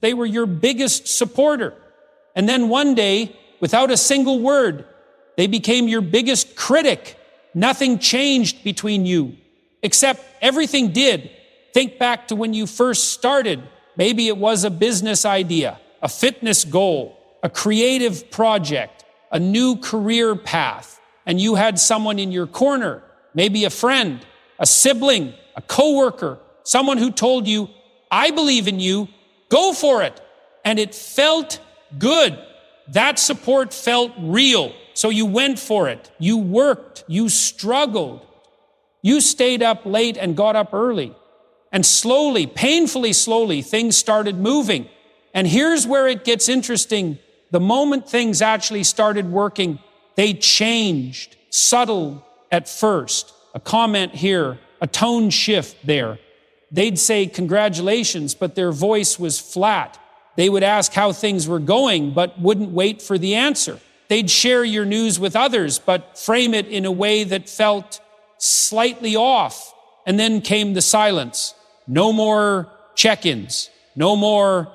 They were your biggest supporter. And then one day, without a single word, they became your biggest critic. Nothing changed between you, except everything did. Think back to when you first started. Maybe it was a business idea, a fitness goal, a creative project, a new career path, and you had someone in your corner, maybe a friend, a sibling, a coworker, someone who told you, I believe in you, go for it. And it felt good. That support felt real. So you went for it. You worked. You struggled. You stayed up late and got up early. And slowly, painfully slowly, things started moving. And here's where it gets interesting. The moment things actually started working, they changed. Subtle at first. A comment here, a tone shift there. They'd say congratulations, but their voice was flat. They would ask how things were going, but wouldn't wait for the answer. They'd share your news with others, but frame it in a way that felt slightly off. And then came the silence. No more check-ins. No more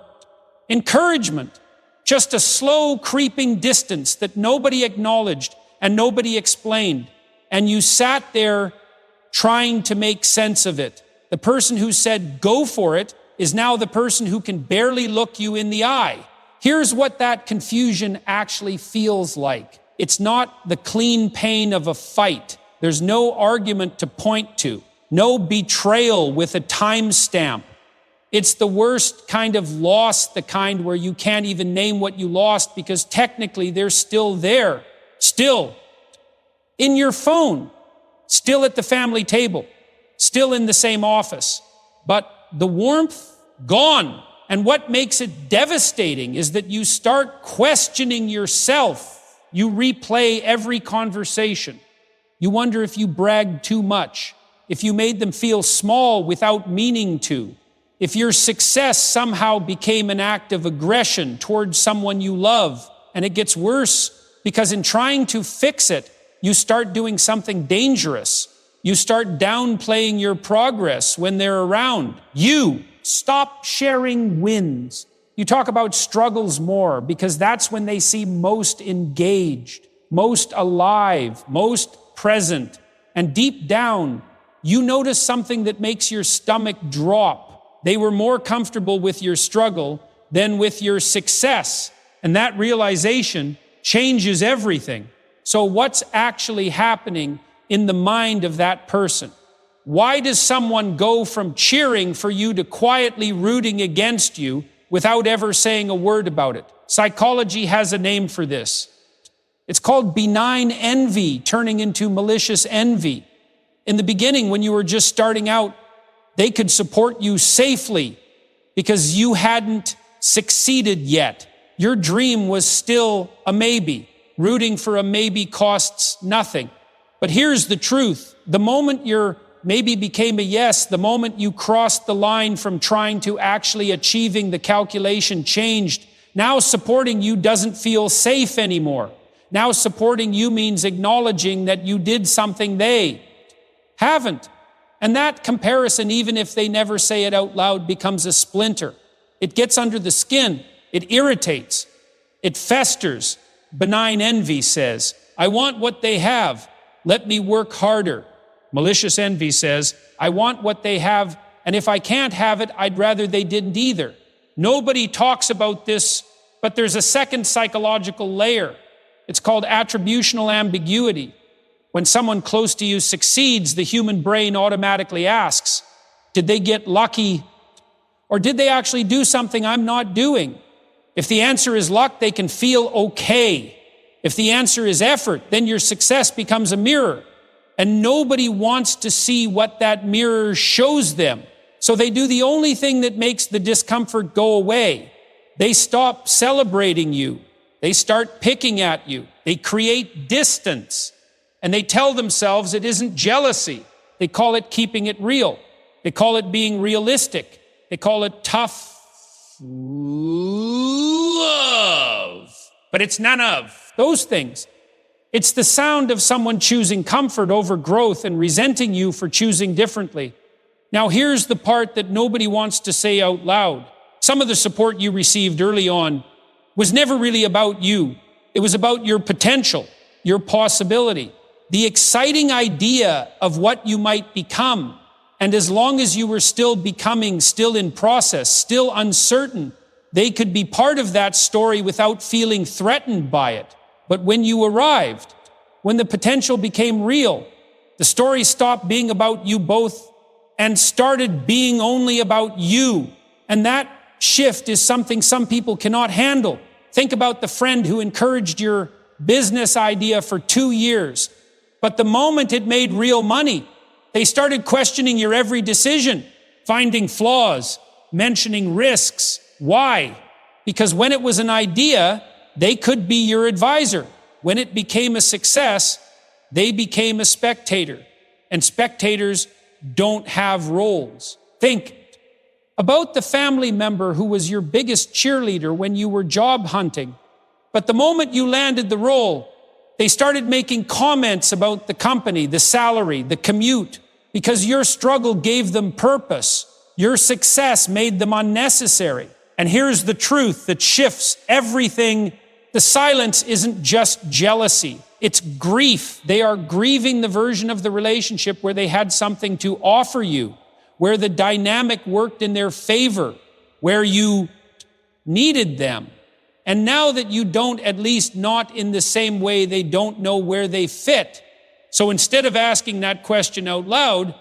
encouragement. Just a slow creeping distance that nobody acknowledged and nobody explained. And you sat there trying to make sense of it. The person who said, go for it, is now the person who can barely look you in the eye. Here's what that confusion actually feels like. It's not the clean pain of a fight. There's no argument to point to. No betrayal with a timestamp. It's the worst kind of loss, the kind where you can't even name what you lost because technically they're still there. Still in your phone. Still at the family table. Still in the same office. But the warmth, gone. And what makes it devastating is that you start questioning yourself. You replay every conversation. You wonder if you bragged too much, if you made them feel small without meaning to, if your success somehow became an act of aggression towards someone you love. And it gets worse because in trying to fix it, you start doing something dangerous. You start downplaying your progress when they're around. You stop sharing wins. You talk about struggles more because that's when they seem most engaged, most alive, most present. And deep down, you notice something that makes your stomach drop. They were more comfortable with your struggle than with your success. And that realization changes everything. So what's actually happening in the mind of that person? Why does someone go from cheering for you to quietly rooting against you without ever saying a word about it? Psychology has a name for this. It's called benign envy, turning into malicious envy. In the beginning, when you were just starting out, they could support you safely because you hadn't succeeded yet. Your dream was still a maybe. Rooting for a maybe costs nothing. But here's the truth. The moment your maybe became a yes, the moment you crossed the line from trying to actually achieving the calculation changed. Now supporting you doesn't feel safe anymore. Now supporting you means acknowledging that you did something they haven't. And that comparison, even if they never say it out loud, becomes a splinter. It gets under the skin. It irritates. It festers. Benign envy says, I want what they have. Let me work harder. Malicious envy says, I want what they have, and if I can't have it, I'd rather they didn't either. Nobody talks about this, but there's a second psychological layer. It's called attributional ambiguity. When someone close to you succeeds, the human brain automatically asks, did they get lucky? Or did they actually do something I'm not doing? If the answer is luck, they can feel okay. If the answer is effort, then your success becomes a mirror. And nobody wants to see what that mirror shows them. So they do the only thing that makes the discomfort go away. They stop celebrating you. They start picking at you. They create distance. And they tell themselves it isn't jealousy. They call it keeping it real. They call it being realistic. They call it tough love. But it's none of those things. It's the sound of someone choosing comfort over growth and resenting you for choosing differently. Now here's the part that nobody wants to say out loud. some of the support you received early on was never really about you. It was about your potential, your possibility, the exciting idea of what you might become. And as long as you were still becoming, still in process, still uncertain, they could be part of that story without feeling threatened by it. But when you arrived, when the potential became real, the story stopped being about you both and started being only about you. And that shift is something some people cannot handle. Think about the friend who encouraged your business idea for 2 years. But the moment it made real money, they started questioning your every decision, finding flaws, mentioning risks. Why? Because when it was an idea, they could be your advisor. When it became a success, they became a spectator. And spectators don't have roles. Think about the family member who was your biggest cheerleader when you were job hunting. But the moment you landed the role, they started making comments about the company, the salary, the commute, because your struggle gave them purpose. Your success made them unnecessary. And here's the truth that shifts everything. The silence isn't just jealousy. It's grief. They are grieving the version of the relationship where they had something to offer you, where the dynamic worked in their favor, where you needed them. And now that you don't, at least not in the same way, they don't know where they fit. So instead of asking that question out loud,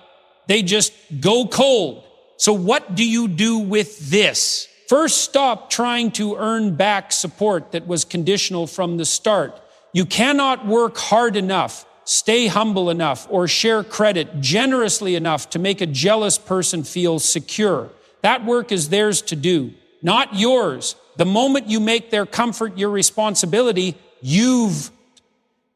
they just go cold. So what do you do with this? First, stop trying to earn back support that was conditional from the start. You cannot work hard enough, stay humble enough, or share credit generously enough to make a jealous person feel secure. That work is theirs to do, not yours. The moment you make their comfort your responsibility, you've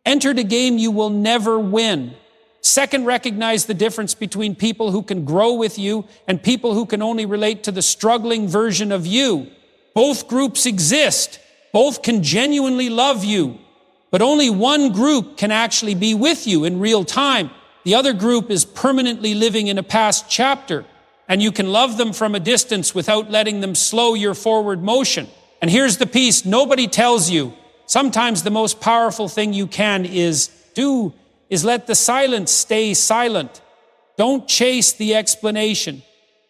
entered a game you will never win. Second, recognize the difference between people who can grow with you and people who can only relate to the struggling version of you. Both groups exist. Both can genuinely love you. But only one group can actually be with you in real time. The other group is permanently living in a past chapter, and you can love them from a distance without letting them slow your forward motion. And here's the piece nobody tells you. Sometimes the most powerful thing you can do is let the silence stay silent. Don't chase the explanation.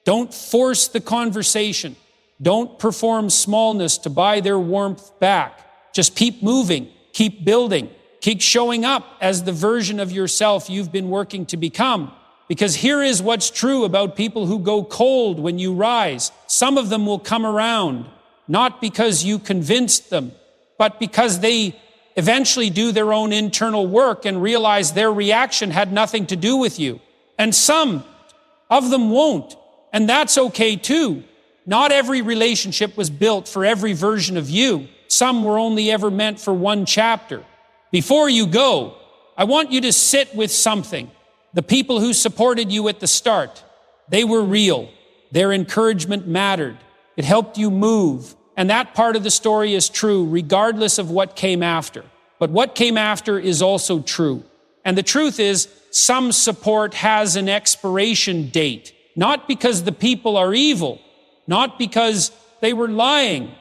Don't force the conversation. Don't perform smallness to buy their warmth back. Just keep moving, keep building, keep showing up as the version of yourself you've been working to become. Because here is what's true about people who go cold when you rise. Some of them will come around, not because you convinced them, but because they eventually do their own internal work and realize their reaction had nothing to do with you. And some of them won't, and that's okay too. Not every relationship was built for every version of you. Some were only ever meant for one chapter. Before you go, I want you to sit with something. The people who supported you at the start, they were real. Their encouragement mattered. It helped you move. And that part of the story is true regardless of what came after. But what came after is also true. And the truth is, some support has an expiration date. Not because the people are evil, not because they were lying,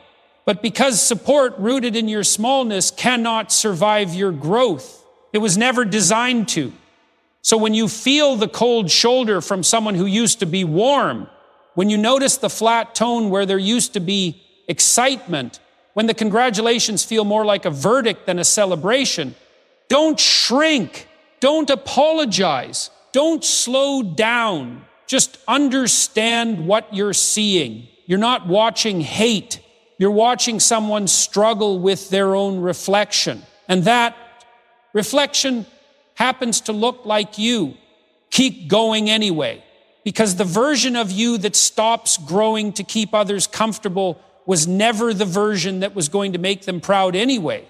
but because support rooted in your smallness cannot survive your growth. It was never designed to. So when you feel the cold shoulder from someone who used to be warm, when you notice the flat tone where there used to be excitement, when the congratulations feel more like a verdict than a celebration, don't shrink, don't apologize, don't slow down. Just understand what you're seeing. You're not watching hate. You're watching someone struggle with their own reflection. And that reflection happens to look like you. Keep going anyway, because the version of you that stops growing to keep others comfortable was never the version that was going to make them proud anyway.